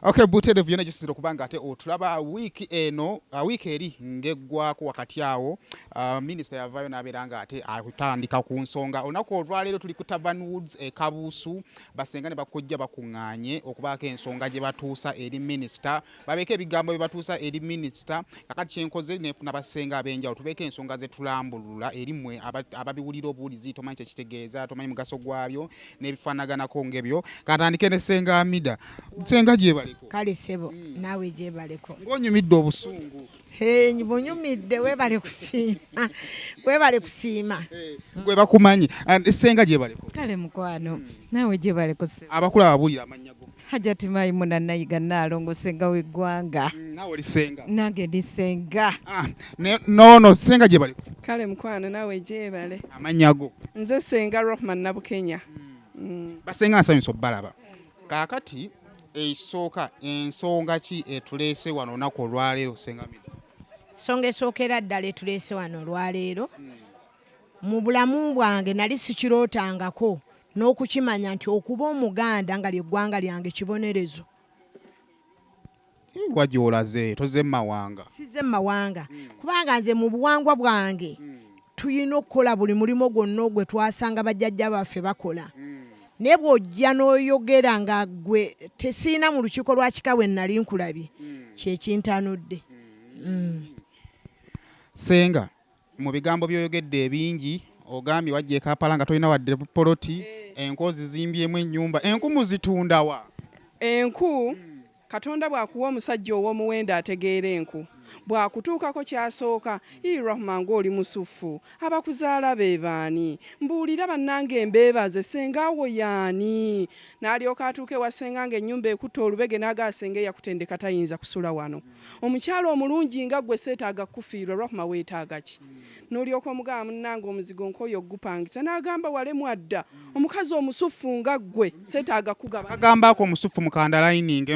Okay, Butere vyona jisiro kubanga ate otulaba wiki eno wiki eri ngeggwako wakati awo minister yavayo naberanga ate akutandika ku nsonga onako olwalero tuli ku Tavern Woods Kabusu basengane bakojja bakunganye okubaka ensonga gye batuusa eri minister babeke ebigambo bye batuusa eri minister kakati kyenkoze nefuna basenga abenjawo tubeke ensonga ze tulambulula eri mmwe ababiwulira obuulizi tomanyi kye kitegeeza tomanyi mugaso gwabyo n'ebifaanaganako ngebyo katandike ne senga Amida senga gye baliko kale sebo nawe gye baleko ng'onyumidde obusungu bunyumidde webale kusiima webale kusiima gwe bakumanyi senga gye baliko kale mukwano nawe gye baleko abakulu ababulira amannya go Hajati Maimuna Nayiga Nalongo senga w'eggwanga nawe oli senga nange ndi senga no senga gye baliko kale mukwano nawe gye bale amannya go nze senga Rohman Nabukenya basenga nsanyusa obbalaba kaakati esooka ensonga ki etuleese wano olunaku olwaleero senga Amida songa esookera ddala etuleese wano olwaleero mu bulamu bwange nali sikirootangako n'okukimanya nti okuba omuganda nga ly'eggwanga lyange kibonerezo wagyolaze toze mawanga size mawanga kubanga nze mu buwangwa bwange tuyina okukola buli mulimu gwonna gwe twasanga bajjajja baffe bakola naye bw'ojja n'oyogera nga gwe tesiina mu lukiiko lwa kika bwe nali nkulabye kyekintanudde senga mu bigambo by'oyogedde ebingi ogambye wajja Kampala nga tolina wadde poloti enku zizimbyemu ennyumba enku muzitunda wa enku Katonda bw'akuwa omusajja ow'omuwendo ategeera enku bw'akutuukako kyasooka Rahman ng'oli musufu abakuzaala be baani mbuulira bannange embeebaze senga awo yaani n'alyoka atuuke wasenga ng'ennyumba ekutta olubege n'agasenga eyakutendeka tayinza kusula wano omukyalo omulungi nga ggwe seetaaga kufiirwa Rahman weetaaga ki n'olyoka omugamba munnange omuzigo nkoyo ogupangisa n'agamba walemu adda omukazi omusufu nga ggwe seetaaga kugaba agambako omusufu mukanda lining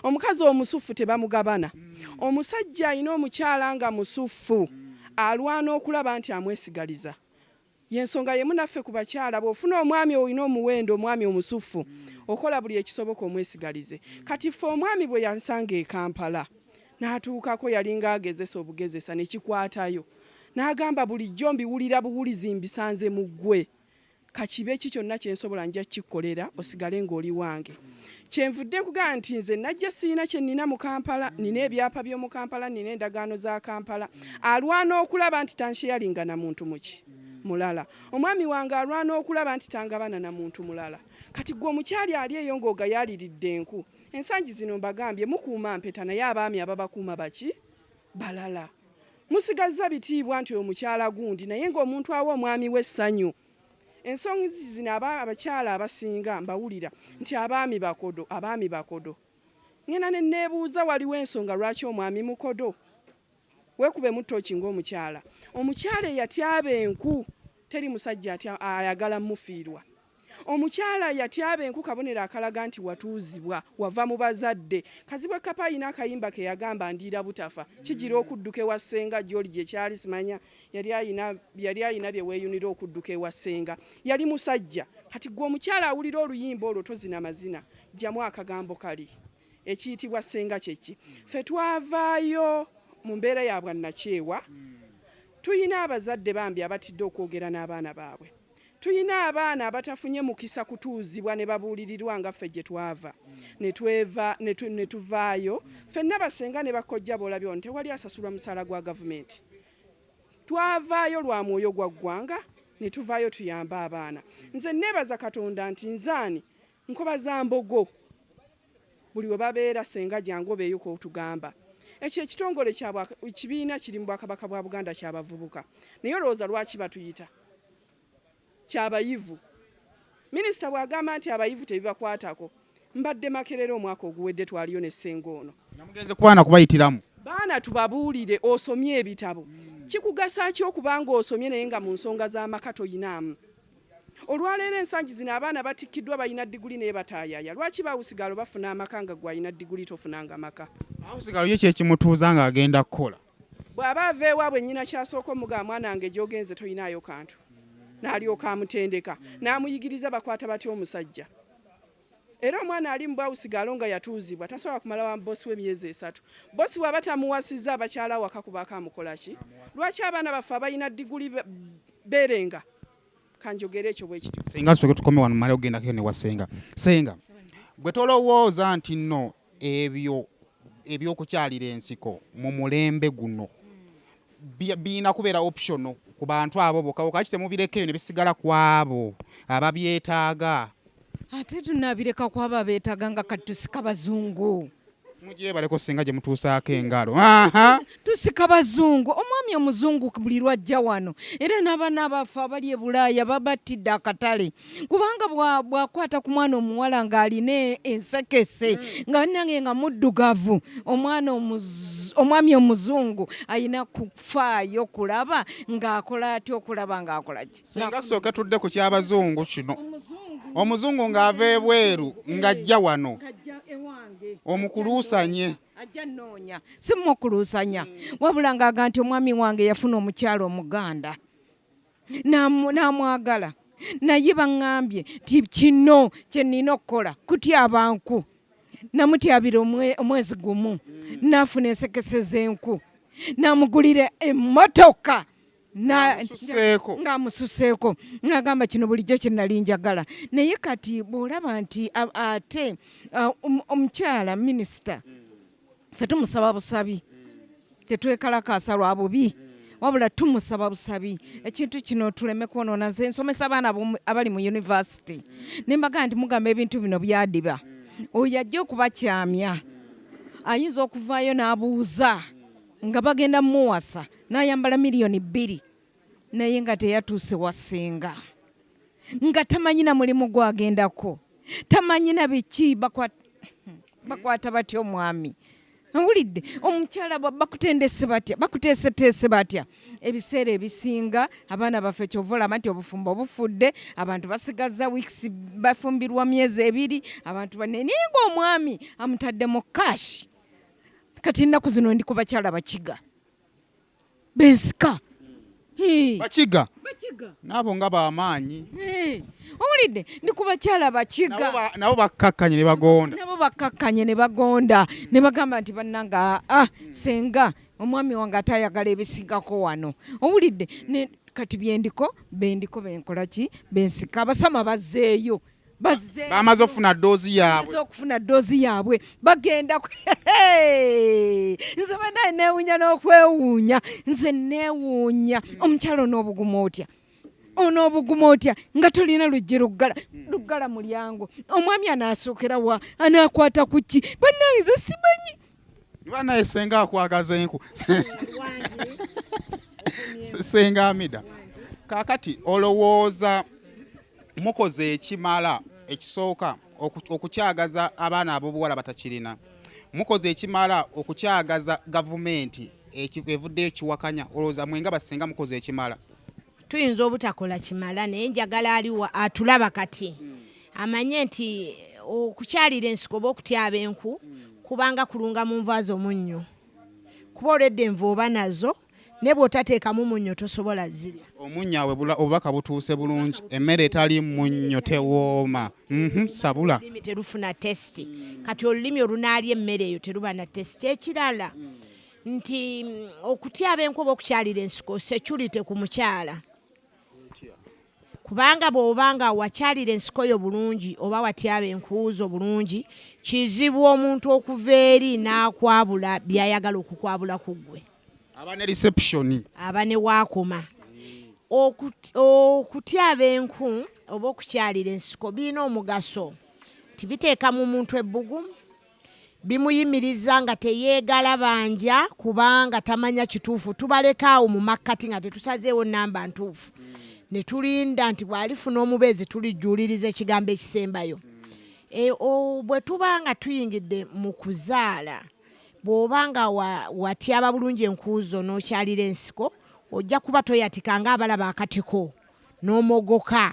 omukazi omusufu tebamugabana omusajja alina omukyala nga musufu alwana okulaba nti amwesigaliza yensonga yemu naffe ku bakyala bw'ofuna omwami olina omuwendo omwami omusufu okola buli ekisoboka omwesigalize kati ffe omwami bwe yansanga e Kampala n'atuukako yalinga agezesa obugezesa ne kikwatayo n'agamba bulijjo mbiwulira buwulizi mbisanze mu ggwe kakibe ki kyonna kyensobola nja kikkolera osigale ng'oli wange kyenvudde nkugamba nti nze najja siina kye nnina mu Kampala nina ebyapa by'omu Kampala nina endagaano za Kampala alwana okulaba nti tansheyalinga na muntu muki mulala omwami wange alwana okulaba nti tangabana na muntu mulala kati gwe omukyali ali eyo ng'ogayaaliridde enku ensangi zino mbagambye mukuuma mpeta naye abaami ababakuuma baki balala musigaza bitiibwa nti omukyala gundi naye ng'omuntu awa omwami w'essanyu ensonga zino abakyala abasinga mbawulira nti abaami bakodo ngena ne neebuuza waliwo ensonga lwaki omwami mukodo weekube muttooki ng'omukyala omukyala eyatyaba enku teri musajja ayagala mufiirwa omukyala yatyaba enku kabonero akalaga nti watuuzibwa wava mu bazadde kazibwe kapa ayina akayimba ke yagamba ndiira butafa kigira okudduka ewa ssenga gy'oli gye kyali simanya yali ayina bye weeyunira okudduka ewa ssenga yali musajja kati gwe omukyala awulira oluyimba olwo tozina mazina jjamu akagambo kali ekiyitibwa ssenga kyeki ffe twavaayo mu mbeera ya bwannakyewa tuyina abazadde bambi abatidde okwogera n'abaana baabwe tuyina abaana abatafunye mukisa kutuuzibwa ne babuulirirwa nga ffe gye twava ne tuvaayo ffenna basenga ne bakojja boolabye ono tewali asasulwa musaala gwa gavumenti twavaayo lwa mwoyo gwa ggwanga ne tuvaayo tuyambe abaana nze neebaza Katonda nti nzaani nkobaza mbogo buli we babeera senga jangu obeeyo k'otugamba ekyo ekitongole kibiina kiri mu Bwakabaka bwa Buganda ky'abavubuka naye olowooza lwaki batuyita kyabayivu minisita bw'agamba nti abayivu tebibakwatako mbadde Makerere omwaka oguwedde twaliyo ne ssenga ono namugenze ku baana kubayitiramu baana tubabuulire osomye ebitabo kikugasa ki okubanga osomye naye nga mu nsonga z'amaka toyinaamu olwaleero ensangi zino abaana batikkiddwa balina diguli naye bataayaaya lwaki bawusigalo bafuna amaka nga gwalina diguli tofunanga maka awusigalo ye kyekimutuuza ng'agenda kukola bw'aba ava ewaabwe nnyina kyasooka omugamba mwana wange gy'ogenze toyinaayo kantu n'alyoka amutendeka n'amuyigiriza bakwata batya omusajja era omwana ali mu bwawusigalo nga yatuuzibwa tasobola kumala wa bosi w'emyezi 3 bosi bw'aba tamuwasizza abakyala waka kubaka amukola ki lwaki abaana baffe abalina diguli berenga kanjogera ekyo bwe kityo senga tusoke tukome wano male ogenda kyo ne wasenga senga gwe tolowooza nti nno ebyokukyalira ensiko mu mulembe guno biina kubeera optional ku bantu abo bokka bokka kitemubirekeyo ne bisigala ku abo ababyetaaga ate tunabireka kwabo abeetaaga nga kati tusika bazungu mugyebaleko senga gye mutuusaako engalo tusika bazungu omwami omuzungu buli lwajja wano era n'abaana baffe abali e Bulaaya babattidde akatale kubanga bwakwata ku mwana omuwala ng'alina ensekese nga nange nga muddugavu omwami omuzungu alina kufaayo kulaba ng'akola atya okulaba ng'akola ki senga sooke tudde ku ky'abazungu kino omuzungu ng'ava ebweru ng'ajja wano omukuluusanye ajja nnoonya si mukuluusanya wabula ng'aga nti omwami wange yafuna omukyalo omuganda n'amwagala naye baŋŋambye ti kino kye nnina okukola kutyaba nku namutyabira omwezi gumu n'afuna ensekese z'enku n'amugulira emmotoka ng'amususeeko n'agamba kino bulijjo kye nali njagala naye kati bw'olaba nti ate omukyala minisita ffe tumusaba busabi tetwekalakaasa lwa bubi wabula tumusaba busabi ekintu kino tuleme kwonoona nze nsomesa abaana abali mu yunivasite ne mbaga nti mugamba ebintu bino byadiba oyo ajja okubakyamya ayinza okuvaayo n'abuuza nga bagenda muwasa n'ayambala miliyoni 2 naye nga teyatuuse wasenga nga tamanyi na mulimu gwagendako tamanyi na biki bakwata batya omwami awulidde omukyala bakutendese batya bakuteeseteese batya ebiseera ebisinga abaana baffe kyova olaba nti obufumbo obufudde abantu basigaza wiiki bafumbirwa myezi 2 abantu banenenga omwami amutadde mu kashi kati ennaku zino ndi ku bakyala bakiga bensika bakiga nabo nga bamaanyi owulidde ndi ku bakyala bakiga nabo bakkakkanye ne bagonda ne bagamba nti bannanga senga omwami wange atayagala ebisingako wano owulidde kati bendiko benkola ki bensika abasama bazzeeyo bamaze okufuna doozi yaabwe bagenda nze banaye neewuunya n'okwewuunya nze neewuunya omukyalo onoobuguma otya nga tolina luggi luggala mulyango omwami anaasokera wa anaakwata ku ki banaye nze simanyi banaye senga akwagaza enku senga Amida kaakati olowooza mukoze ekimala ekisooka okukyagaza abaana ab'obuwala batakirina mukoze ekimala okukyagaza gavumenti evuddeyo kiwakanya olowooza mwenga basenga mukoze ekimala tuyinza obutakola kimala naye njagala aliwa atulaba kati amanye nti okukyalira ensiko oba okutyaba enku kubanga kulunga mu nva z'omunnyo kuba oledde enva oba nazo ne bw'otateekamu munnyo tosobola zirya omunnyawe obubaka butuuse bulungi emmere etali munnyo tewooma sabula olulimi terufuna tesiti kati olulimi olunaalya emmere eyo teruba na tesiti ekirala nti okutyaba enku oba okukyalira ensiko security ku mukyala kubanga bw'obanga wakyalira ensiko yo bulungi oba watyaba enkuuzo bulungi kizibu omuntu okuva eri n'akwabula byayagala okukwabula ku ggwe aba ne reception aba ne waakoma okutyaba enku oba okukyalira ensiko birina omugaso tibiteeka mu muntu ebbugumu bimuyimiriza nga teyeegala banja kubanga tamanya kituufu tubaleka awo mu makkati nga tetusazeewo namba ntuufu ne tulinda nti bw'alifuna omubeezi tulijjuuliriza ekigambo ekisembayo bwe tuba nga tuyingidde mu kuzaala bw'obanga watyaba bulungi enkuuzo n'okyalira ensiko ojja kuba toyatika ng'abalaba akatiko n'omogoka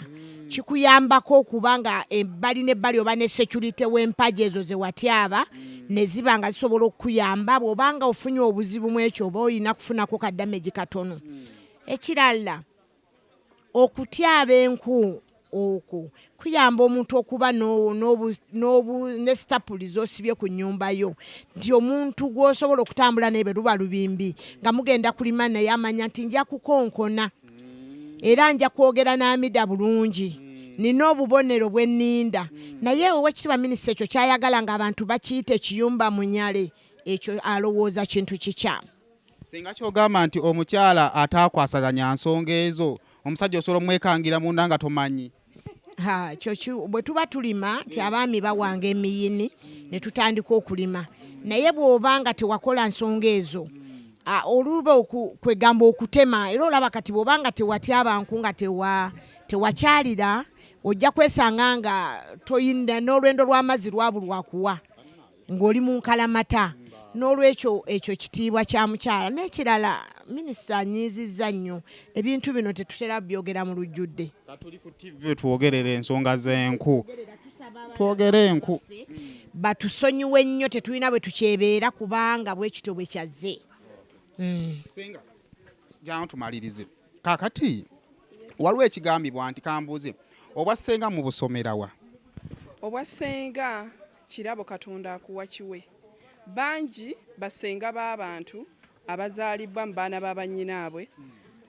kikuyambako okubanga ebbali n'ebbali oba ne security w'empagi ezo ze watyaba ne ziba nga zisobola okukuyamba bw'obanga ofunye obuzibu mu ekyo oba olina kufunako kaddamegi katono ekirala okutyaba enku okwo kuyamba omuntu okuba ne stapuli z'osibye ku nnyumba yo nti omuntu gw'osobola okutambula naye luba lubimbi nga mugenda kulima naye amanya nti nja kukonkona era nja kwogera n'amida bulungi nina obubonero bw'enninda naye owekitiibwa minisita ekyo kyayagala ng'abantu bakiyita ekiyumba munyale ekyo alowooza kintu kikyamu. Singa kyogamba nti omukyala ataakwasaganya nsonga ezo omusajja osobola omwekangira munda nga tomanyi. Bwe tuba tulima nti abaami bawanga emiyini ne tutandika okulima naye bw'oba nga tewakola nsonga ezo oluba kwegamba okutema era olaba kati bw'oba nga tewatya abantu nga tewakyalira ojja kwesanga nga toyina n'olwendo lw'amazzi lwabulwakuwa ng'oli mu nkalamata. N'olwekyo ekyo kitiibwa kya mukyala. N'ekirala minisita anyiizizza nnyo ebintu bino tetutera byogera mu lujjudde. Tuli ku TV twogerera ensonga z'enku. Twogere enku. Batusonyiwe nnyo tetulina bwe tukyebeera kubanga bwe kityo bwe kyazze. Singa jyawo tumalirize. Kaakati waliwo ekigambibwa nti kambuuze obwassenga mu busomerawa. Obwassenga kirabo Katonda akuwa kiwe. Bangi basenga b'abantu abazaalibwa mu baana b'abannyinaabwe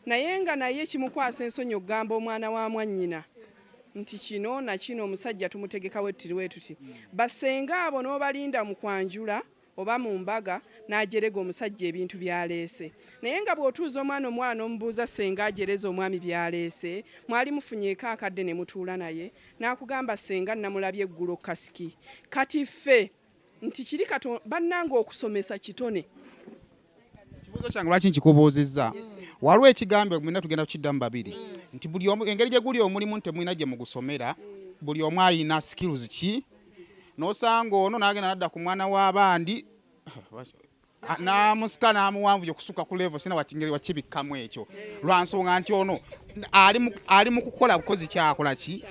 naye nga naye kimukwasa ensonyi okugamba omwana wa mwannyina nti kino na kino omusajja tumutegeka wettiriwe tuti basenga abo n'obalinda mu kwanjula oba mu mbaga n'ajerega omusajja ebintu byaleese naye nga bw'otuuza omwana omuwala n'omubuuza senga ajereza omwami byaleese mwali mufunyeeko akadde ne mutuula naye n'akugamba senga namulabye eggulo kasiki kati ffe nti kiri Katonda bannanga okusomesa kitone. Kibuuzo kyange lwaki nkikubuuzizza waliwo ekigambo mwina tugenda kukiddamu babiri nti buli omu engeri gye guli omulimu nti temwina gye mugusomera buli omu ayina skills ki n'osanga ono n'agenda nadda ku mwana w'abandi n'amusika n'amuwanvu okusuka ku level sina wakingeri wakibikkamu ekyo lwansonga nti ono ali mu kukola bukozi kyakola ki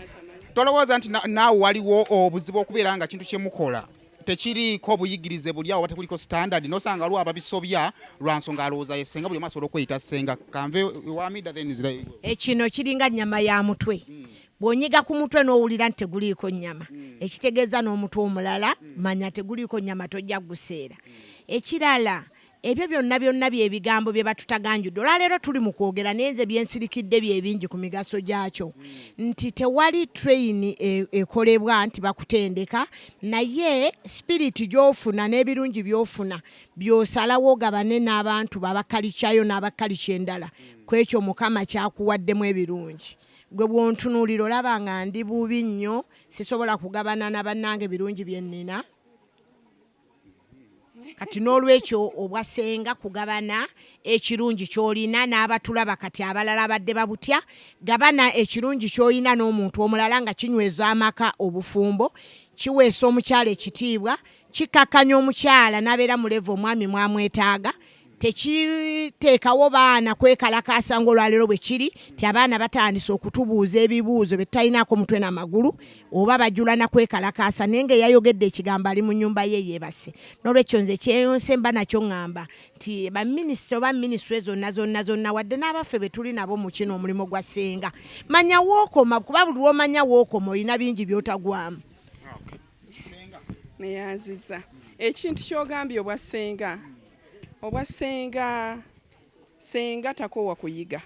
tolowooza nti naawe waliwo obuzibu okubeera nga kintu kyemukola tekiriiko buyigirize buli awo batekuliko standard nosanga lwa babisobya lwansonga alowooza yesenga buli masobola okweyita senga kanve wamida then zira ekino kiringa nnyama ya mutwe bw'onyiga ku mutwe n'owulira nti teguliiko nnyama ekitegeeza n'omutwe omulala manya teguliiko nnyama tojja guseera. Ekirala ebyo byonna byebigambo bye batutaganjudde olwaleero tuli mu kwogera naye nze byensirikidde byebingi ku migaso gyakyo nti tewali train ekolebwa nti bakutendeka naye spirit gy'ofuna n'ebirungi by'ofuna by'osalawo ogabane n'abantu babakalikyayo n'abakalikya endala kwekyo Mukama kyakuwaddemu ebirungi. Gwe bw'ontunuulira olaba nga ndi bubi nnyo sisobola kugabana na bannange ebirungi bye nnina. Kati n'olwekyo obwasenga kugabana ekirungi ky'olina n'abatulaba kati abalala badde babutya gabana ekirungi ky'olina n'omuntu omulala nga kinyweza amaka obufumbo kiweesa omukyala ekitiibwa kikakkanya omukyala n'abeera mu level omwami mwamwetaaga tekiteekawo baana kwekalakaasa ng'olwaleero bwe kiri ti abaana batandise okutubuuza ebibuuzo bye tutalinaako mutwe n'amagulu oba bajula na kwekalakaasa naye ng'eyayogedde ekigambo ali mu nnyumba ye yeebase. N'olwekyo nze kyeyonse mba nakyo ŋŋamba nti baminisita oba minisitule zonna wadde n'abaffe be tuli nabo mu kino omulimu gwa ssenga manya wookoma kuba buli lw'omanya wookoma olina bingi by'otagwamu. Neyanziza ekintu ky'ogambye obwassenga senga takoowa kuyiga.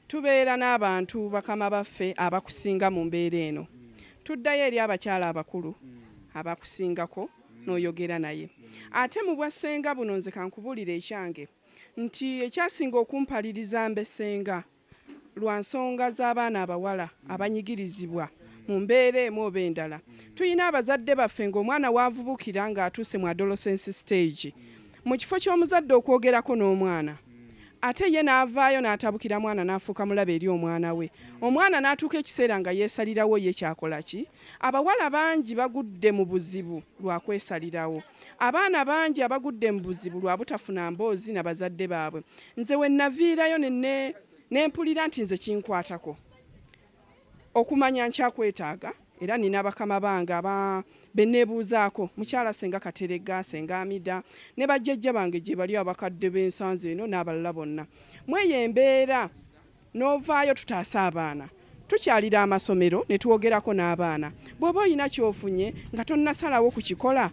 Tubeera n'abantu bakama baffe abakusinga mu mbeera eno tuddayo eri abakyala abakulu abakusingako n'oyogera naye ate mu bwassenga buno nze kankubulira ekyange nti ekyasinga okumpaliriza mbessenga lwa nsonga z'abaana abawala abanyigirizibwa mu mbeera emu oba endala. Tuyina abazadde baffe ng'omwana waavubukira ng'atuuse mu adolescence stage mu kifo ky'omuzadde okwogerako n'omwana ate ye n'avaayo n'atabukira mwana n'afuuka mulaba eri omwana we omwana n'atuuka ekiseera nga yeesalirawo ye kyakola ki. Abawala bangi bagudde mu buzibu lwa kwesalirawo abaana bangi abagudde mu buzibu lwa butafuna mboozi na bazadde baabwe. Nze we naviirayo nempulira nti nze kinkwatako okumanya nkyakwetaaga era nina bakama bange beneebuuzaako mukyala senga Katerega senga Amida ne bajjajja bange gye bali abakadde b'ensanze eno n'abalala bonna. Mweyo embeera n'ovaayo tutaasa abaana tukyalira amasomero ne tuwogerako n'abaana bw'oba olina kyofunye nga tonnasalawo ku kikola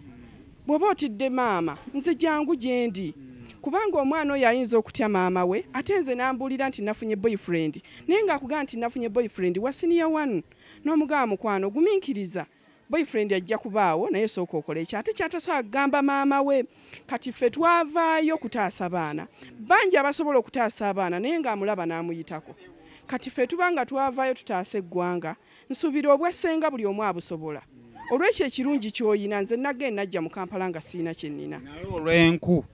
bw'oba otidde maama nze jangu gyendi kubanga omwana oyo ayinza okutya maama we ate nze n'ambuulira nti nafunye boyfriend naye ng'akugamba nti nafunye boyfriend wa senior 1 n'omugamba mukwano guminkiriza boyfriend ajja kubaawo naye sooka okola ekyo ate kyatasobola kugamba maama we kati ffe twavaayo kutaasa baana bangi abasobola okutaasa abaana naye ng'amulaba n'amuyitako kati ffe tuba nga twavaayo tutaasa eggwanga nsuubira obwessenga buli omu abusobola olw'ekyo ekirungi ky'oyina nze nagenda najja mu Kampala nga siina kye nnina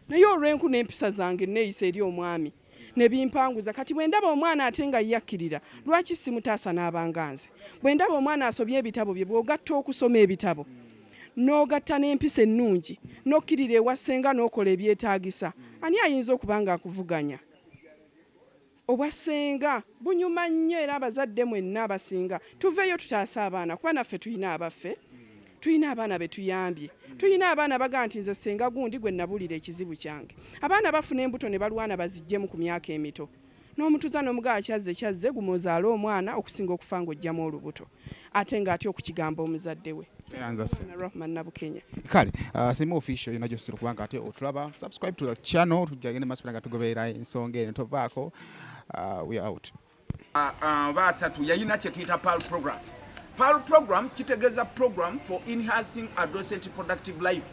naye olw'enku n'empisa zange neeyisa eri omwami ne bimpanguza kati bwe ndaba omwana ate nga yakkirira lwaki simutaasa n'abanga nze bwe ndaba omwana asobye ebitabo bye bw'ogatta okusoma ebitabo n'ogatta n'empisa ennungi n'okkirira ewa ssenga n'okola ebyetaagisa ani ayinza okuba nga akuvuganya obwassenga bunyuma nnyo era abazadde mwenna abasinga tuveeyo tutaasa abaana kuba naffe tulina abaffe tulina abaana be tuyambye tulina abaana baga nti nze ssenga gundi gwe nabulira ekizibu kyange abaana bafuna embuto ne balwana baziggyemu ku myaka emito n'omutuuza n'omugaa kyazze gumozaala omwana okusinga okufa ng'ojjamu olubuto ate ng'atya okukigamba omuzadde we Rahman Nabukenya kale sima official yona gyosira kubanga ate otulaba subscribe to the channel tujagende masipula nga tugoberera ensonga eno tovaako we are out basatu yayina kye tuyita PAL program kitegeeza program for enhancing adolescent productive life.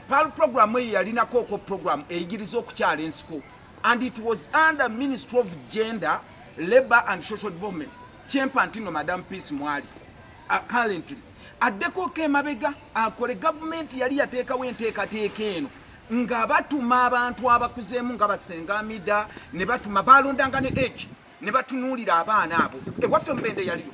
PAL program eyo yalinako oko program eyigiriza okukyala ensiko and it was under Ministry of Gender, Labour and Social Development Chempantino Madam Peace Mwali currently addeko kemabega akole government yali yateekawo enteekateeka eno nga batuma abantu abakuzeemu nga basenga amida ne batuma balondanga ne age ne batunuulira abaana abo ewaffe mbende yaliyo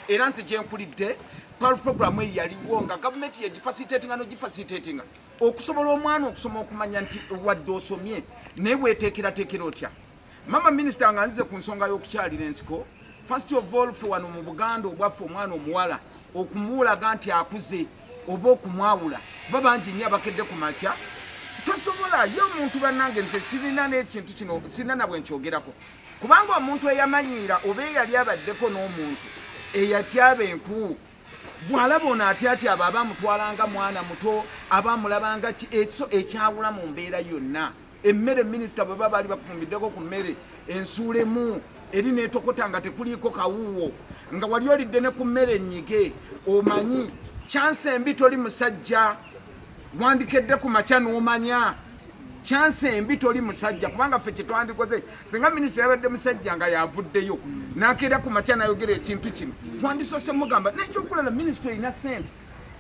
era nze gyenkulidde PAL program eyo yaliwo nga government yegifacilitatinga nogifacilitatinga okusobola omwana okusoma okumanya nti wadde osomye naye bweteekerateekera otya mama minisita nga nzize ku nsonga y'okukyalira ensiko first of all fe wano mu Buganda obwaffe omwana omuwala okumuulaga nti akuze oba okumwawula babangi nnyo abakedde ku makya tosobola ye omuntu bannange nze kirina n'ekintu kino sirina nabwe nkyogerako kubanga omuntu eyamanyiira oba eyali abaddeko n'omuntu eyatyaba enku bw'alaba ono atyatya abo abamutwalanga mwana muto abamulabanga eso ekyawula mu mbeera yonna emmere minisita bwe baba bali bakufumbiddeko ku mmere ensuulemu eri neetokota nga tekuliiko kawuuwo nga wali olidde ne ku mmere ennyige omanyi chance embi toli musajja wandikedde ku makya n'omanya chance embi toli musajja kubanga ffe kye twandikoze singa minisita yabadde musajja nga yavuddeyo n'akeera ku makya n'ayogera ekintu kino twandisose mugamba n'ekyokulala minisita erina ssente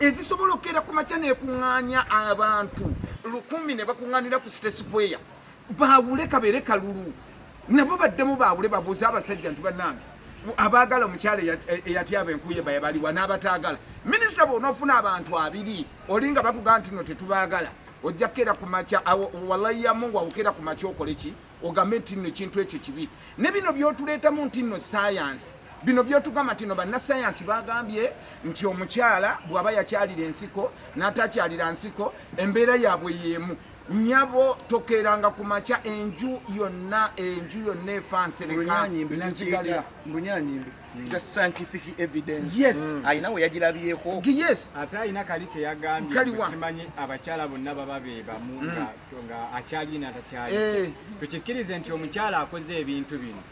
ezisobola okukeera ku makya n'ekuŋŋaanya abantu 100 ne bakuŋŋaanira ku City Square baawule kabeere kalulu nabo baddemu baawule babuuze abasajja nti bannange abaagala omukyala eyatyaba enkuye bayabaliwa n'abataagala minisita bw'onoofuna abantu 2 olinga bakugamba nti no tetubaagala ojja kukeera ku makya wallahi ya Mungu awukeera ku makya okole ki ogambe nti nno ekintu ekyo kibi ne bino byotuleetamu nti nno science bino byotugamba nti no bannasayansi bagambye nti omukyala bw'aba yakyalira ensiko n'atakyalira nsiko embeera yaabwe y'emu nyabo tokeranga ku makya enju yonna efansereka mbunyanyimbi ta scientific evidence yes ayina we yagirabyeko yes ate ayina kali ke yagambye simanyi abakyala bonna baba bebamu nga akyali n'atakyali tukikkirize nti omukyala akoze ebintu bino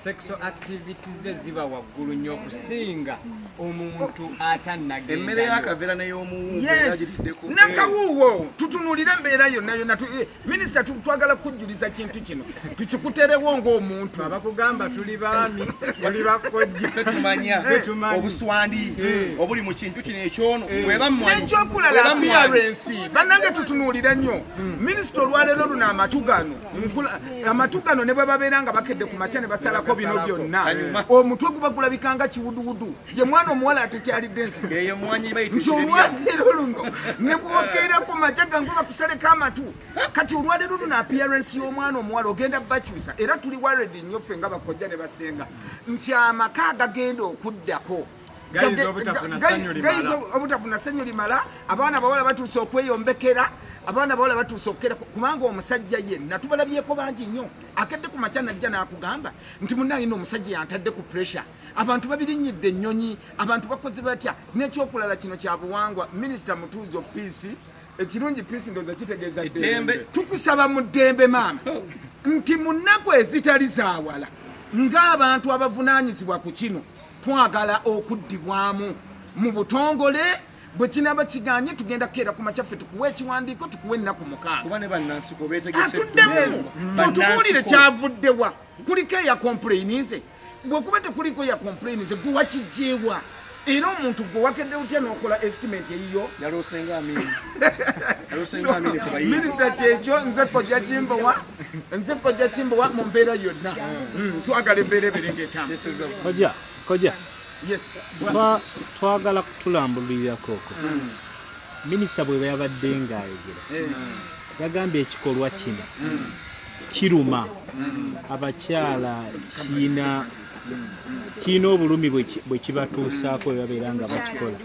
sexual activities ze ziba waggulu nnyo okusinga omuntu atannagenda emmere y'akaveera n'ey'omuwumbo yagiriddeko nakawuuwo tutunulira embeera yonna minisita twagala kujjuliza kintu kino tukikuterewo ng'omuntu abakugamba tuli baami tuli bakojja tetumanya obuswandi obuli mu kintu kino ekyono n'ekyokulala appearance bannange tutunuulira nnyo minisita olwaleero luno amatu gano ne bwe babeera nga bakedde ku makya ne basalako bino byonna omutwe guba gulabikanga kiwuduwudu ye mwana omuwala atekyalidde ensigo nti olwaleero luno ne bwokeera ku makya gangu bakusaleko amatu kati olwaleero luno appearance y'omwana omuwala ogenda bakyusa era tuli worried nnyo ffe nga bakojja ne basenga nti amaka gagenda okuddako obutafuna ssanyu limala abaana bawala batuuse okweyombekera abaana bawala batuusokera kubanga omusajja yenna tubalabyeko bangi nnyo akedde ku makya najja n'akugamba nti munnange ino omusajja yantadde ku pressure abantu babirinyidde ennyonyi abantu bakoze batya n'ekyokulala kino kya buwangwa minisita mutuuzo peace ekirungi peace ndoza kitegeeza ddembe tukusaba mu ddembe maama nti mu nnaku ezitali zaawala ng'abantu abavunaanyizibwa ku kino twagala okuddibwamu mu butongole bwe kinaba kiganye tugenda kukeera ku makyaffe tukuwa ekiwandiiko tukuwa ennaku 6 atuddemu otubuulire kyavuddewa kuliko eya complaininze bwekuba tekuliko eya complaininze gwe wakijjeewa era omuntu gwe wakedde utya n'okola estimate eyiyo minisita kyekyo nze kojja kimbowa mu mbeera yonna twagala embeera eberengetambula koja twagala kutulambulirako minisita bwe yabadde ng'ayogera yagambye ekikolwa kino kiruma abakyala kiina obulumi bwe kibatuusaako bwe babeera nga bakikola.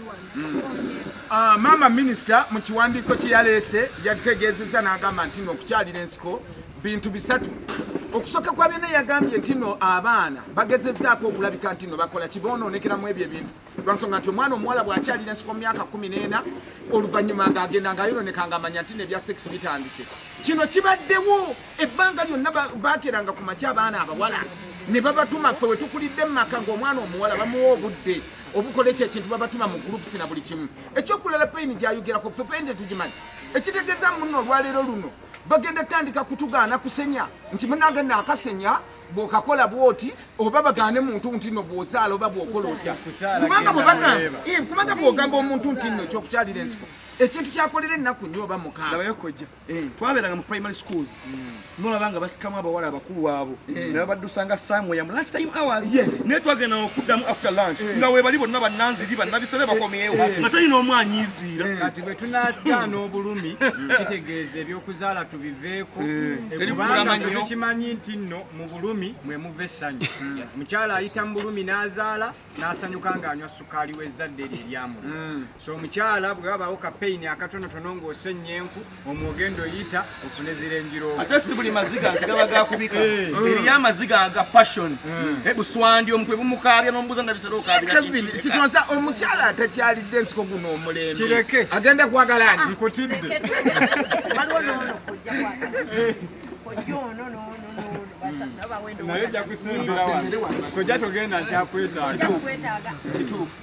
maama minisita mu kiwandiiko kye yaleese yategeezezza n'agamba nti no okukyalira ensiko bintu bisatu. Okusooka kwa byonna yagambye nti no abaana bagezezzaako okulabika nti no bakola kibonoonekeramu ebyo ebintu lwansonga nti omwana omuwala bw'akyalira ensiko mu myaka 14 oluvannyuma ng'agenda ng'ayononeka ng'amanya nti nebya sex bitandise. Kino kibaddewo ebbanga lyonna baakeranga ku makya abaana abawala ne babatuma ffe we tukulidde mu maka ng'omwana omuwala bamuwa obudde obukola ekyo ekintu babatuma mu groups na buli kimu. Ekyokulala payini gy'ayogerako ffe payini tetugimanyi ekitegeeza muno olwaleero luno bagenda tandika kutugaana kusenya nti munange naakasenya bw'okakola bw'oti oba bagaane muntu nti no bw'ozaala oba bw'okola otya kubanga bw'ogamba omuntu nti nno ekyokukyalira ensiko ekintu kyakolera ennaku nnyo oba mukaaga twabeeranga mu primary schools nolabanga basikamu abawala abakulu abo ne babaddusanga somewhere mu lunch time hours naye twagenda okuddamu after lunch nga weebali bonna bannanziri bannabisebe bakomyewo nga talina omu anyiiziira. Kati bwe tunagaana obulumi kitegeeza ebyokuzaala tubiveeko kubanga tukimanyi nti nno mu bulumi mwe muva essanyu. Omukyala ayita mu bulumi n'azaala n'asanyuka ng'anywa sukaali w'ezzadde eryo eryamulu. So omukyala bwe wabaawo kapeyini akatonotono ng'osennya enku omwogendo oyita ofune zirenjiro. Ate si buli maziga nti gaba gakubika eriyo amaziga aga passion buswandi omuntu ebumukaabya n'omubuuza nabisera okaabira kitosa omukyala atakyalidde ensiko guno omulembe kireke agenda kwagala ani nkutidde naye ojja kusembera wano kojja togenda nkyakwetaaga kituufu